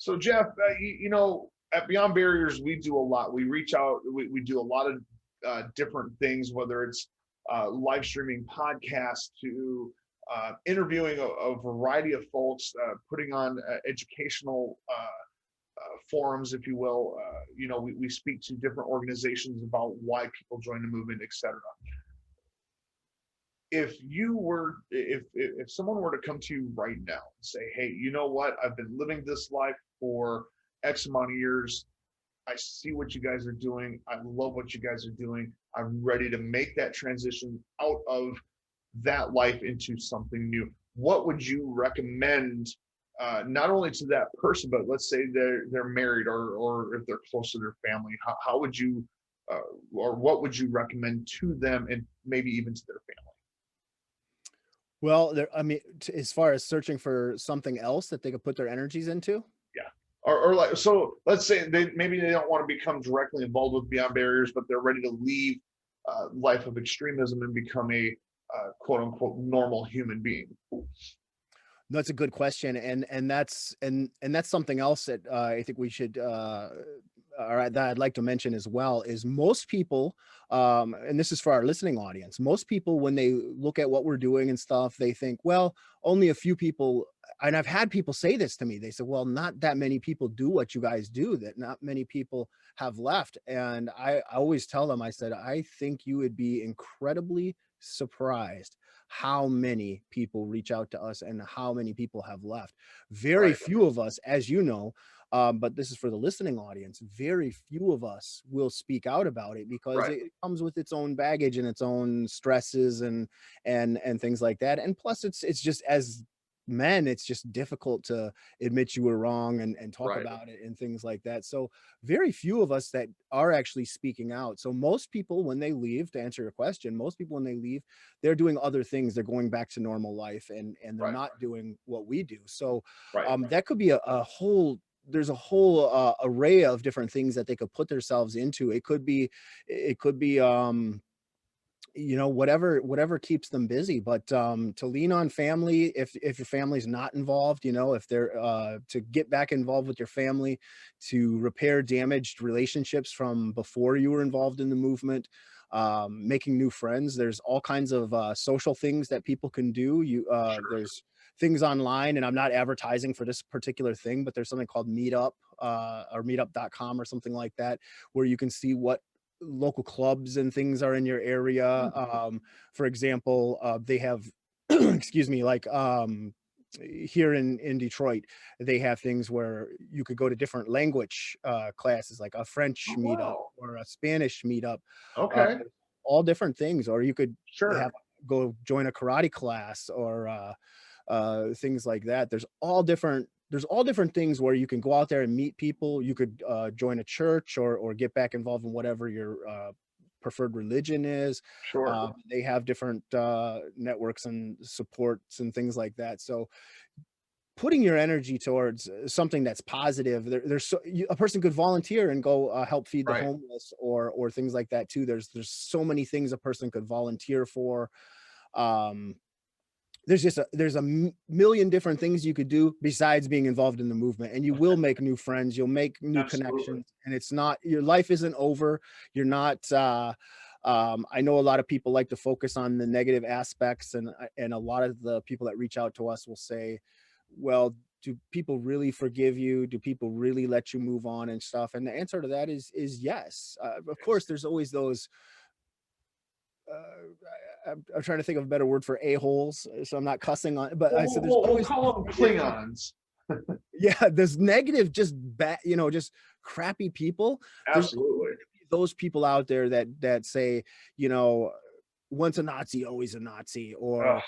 So Jeff, at Beyond Barriers, we do a lot. We reach out. We do a lot of different things, whether it's live streaming podcasts to interviewing a variety of folks, putting on educational forums, if you will. We speak to different organizations about why people join the movement, etc. If someone were to come to you right now and say, hey, you know what, I've been living this life for X amount of years, I see what you guys are doing, I love what you guys are doing, I'm ready to make that transition out of that life into something new, what would you recommend, not only to that person, but let's say they're married, or if they're close to their family, how would you uh, or what would you recommend to them, and maybe even to their family? Well, I mean, as far as searching for something else that they could put their energies into. Yeah. Or like, so let's say they don't want to become directly involved with Beyond Barriers, but they're ready to leave life of extremism and become a quote unquote normal human being. That's a good question, and that's something else that I think we should, all right, that I'd like to mention as well is most people, and this is for our listening audience. Most people, when they look at what we're doing and stuff, they think, well, only a few people. And I've had people say this to me. They said, well, not that many people do what you guys do. That not many people have left. And I always tell them, I said, I think you would be incredibly surprised how many people reach out to us and how many people have left. Very Right. few of us, as you know, but this is for the listening audience, very few of us will speak out about it because Right. it comes with its own baggage and its own stresses and things like that. And plus it's just, as men, it's just difficult to admit you were wrong and talk Right. about it and things like that. So very few of us that are actually speaking out. So most people, when they leave, to answer your question, most people when they leave, they're doing other things. They're going back to normal life, and they're Right. not doing what we do. So Right. that could be a whole, there's a whole array of different things that they could put themselves into. It could be whatever keeps them busy, but to lean on family, if your family's not involved, if they're to get back involved with your family, to repair damaged relationships from before you were involved in the movement, making new friends. There's all kinds of social things that people can do. Sure. There's things online, and I'm not advertising for this particular thing, but there's something called Meetup, or meetup.com or something like that, where you can see what local clubs and things are in your area. For example, they have, excuse me, like here in Detroit, they have things where you could go to different language classes, like a French Oh, meetup wow. or a Spanish meetup, Okay. all different things. Or you could have Sure. go join a karate class, or things like that. There's all different things where you can go out there and meet people. You could join a church, or get back involved in whatever your preferred religion is. Sure. They have different networks and supports and things like that. So putting your energy towards something that's positive. A person could volunteer and go help feed the Right. homeless, or things like that too. There's so many things a person could volunteer for. Um, there's a million different things you could do besides being involved in the movement, and you will make new friends, you'll make new Absolutely. connections, and it's not, your life isn't over. You're not I know a lot of people like to focus on the negative aspects, and a lot of the people that reach out to us will say, well, do people really forgive you? Do people really let you move on and stuff? And the answer to that is yes. Of Yes. course, there's always those I'm trying to think of a better word for a-holes, so I'm not cussing on, but I We'll, said there's we'll, we'll always call them negative, Klingons. yeah, there's negative, just bad, just crappy people. There's Absolutely. those people out there that say, you know, once a Nazi, always a Nazi, Ugh, or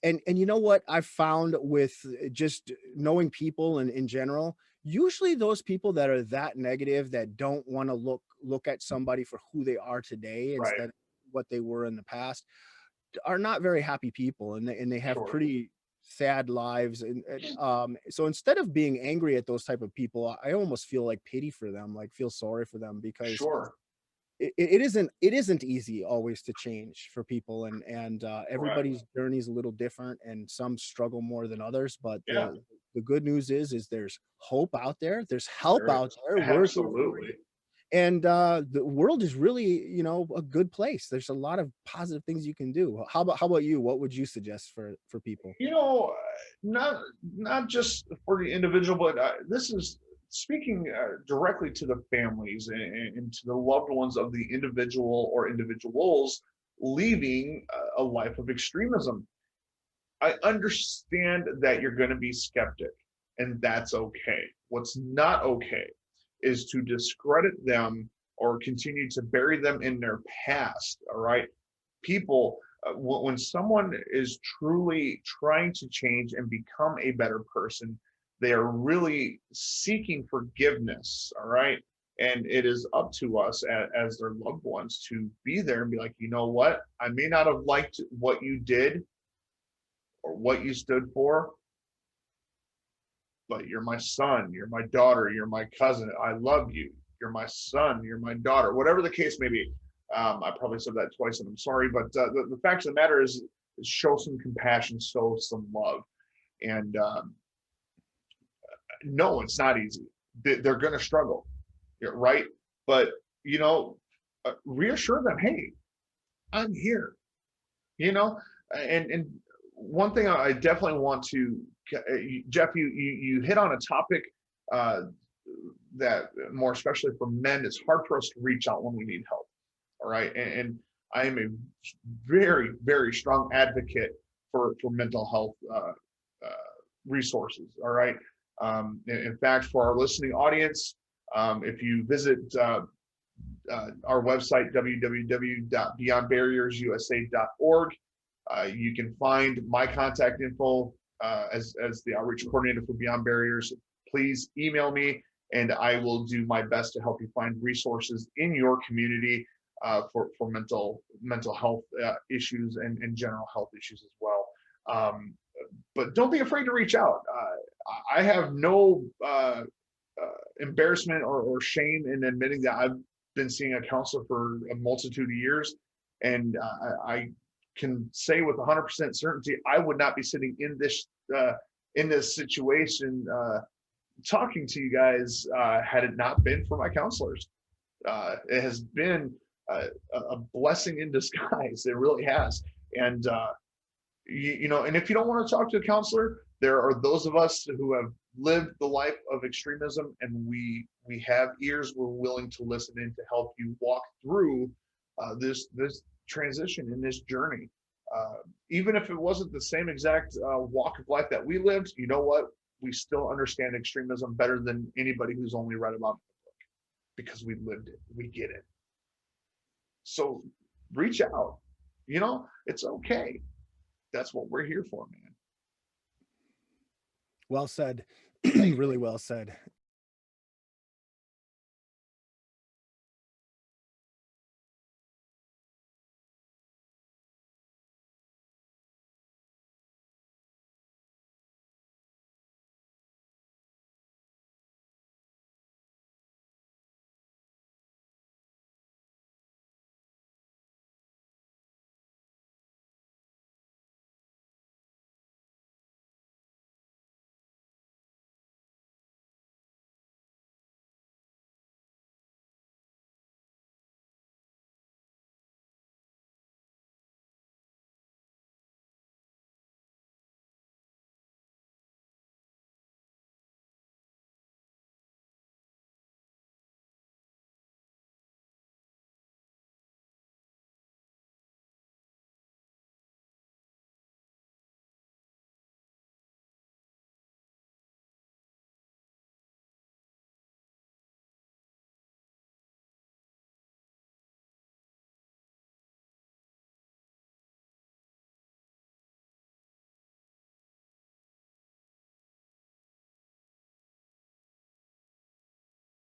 and you know what I've found with just knowing people and in general, usually those people that are that negative, that don't want to look at somebody for who they are today right. instead of what they were in the past, are not very happy people, and they have Sure. pretty sad lives, so instead of being angry at those type of people, I almost feel like pity for them, like feel sorry for them, because Sure. it isn't easy always to change for people, and Correct. everybody's journey is a little different, and some struggle more than others. But Yeah, the good news is there's hope out there, there's help there out is. there. We're here for you. Absolutely. And the world is really, a good place. There's a lot of positive things you can do. How about you? What would you suggest for people? You know, not just for the individual, but this is speaking directly to the families and to the loved ones of the individual or individuals leaving a life of extremism. I understand that you're going to be skeptic, and that's okay. What's not okay is to discredit them or continue to bury them in their past. All right. People, when someone is truly trying to change and become a better person, they are really seeking forgiveness. All right. And it is up to us as their loved ones to be there and be like, you know what? I may not have liked what you did or what you stood for, but you're my son, you're my daughter, you're my cousin. I love you. You're my son, you're my daughter, whatever the case may be. I probably said that twice, and I'm sorry, but the fact of the matter is show some compassion, show some love, and no, it's not easy. They're going to struggle, right? But reassure them, hey, I'm here. And one thing I definitely want to, Jeff, you hit on a topic uh, that more especially for men, it's hard for us to reach out when we need help. All right, and I am a very, very strong advocate for mental health resources. All right, in fact, for our listening audience, if you visit our website www.beyondbarriersusa.org. You can find my contact info as the outreach coordinator for Beyond Barriers. Please email me, and I will do my best to help you find resources in your community for mental health issues and general health issues as well. But don't be afraid to reach out. I have no embarrassment or shame in admitting that I've been seeing a counselor for a multitude of years, and I can say with 100% certainty I would not be sitting in this situation talking to you guys had it not been for my counselors. It has been a blessing in disguise. It really has. And and if you don't want to talk to a counselor, there are those of us who have lived the life of extremism, and we have ears we're willing to listen in to help you walk through this transition in this journey. Even if it wasn't the same exact walk of life that we lived, you know what? We still understand extremism better than anybody who's only read about it because we lived it. We get it. So reach out. It's okay. That's what we're here for, man. Well said. Really well said.